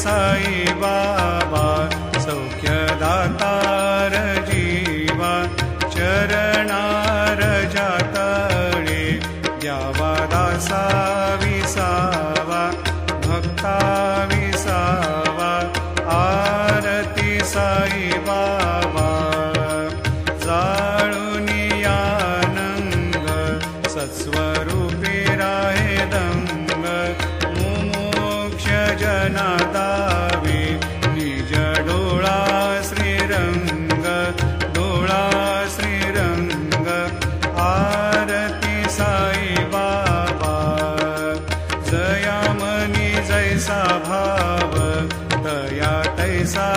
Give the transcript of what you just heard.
साई बाबा सौख्यदातार जीवा चरणार जातळे द्यावा दासा विसावा भक्ता विसावा आरती साई बाबा जाळूनी आनंद सत्स्वरूपी राहे दंग मुमुक्ष जना दावे निज डोळा श्रीरंग डोळा श्रीरंग आरती साई बाबा जया मनी जैसा भाव तया तैसा